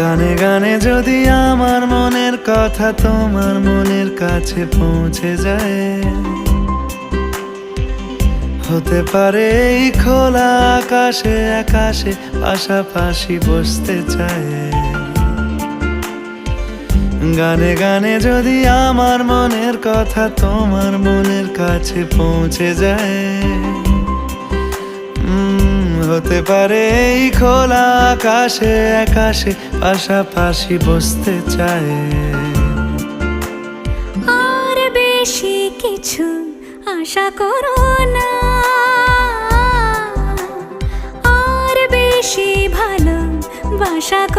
গানে গানে যদি আমার মনের কথা তোমার মনের কাছে পৌঁছে যায়, হতে পারে এই খোলা আকাশে আকাশে পাশাপাশি বসতে চায়। গানে গানে যদি আমার মনের কথা তোমার মনের কাছে পৌঁছে যায়, হতে পারে এই খোলা আকাশে আকাশে পাশাপাশি বসতে চায়। আর বেশি কিছু আশা করো না, আর বেশি ভালোবাসা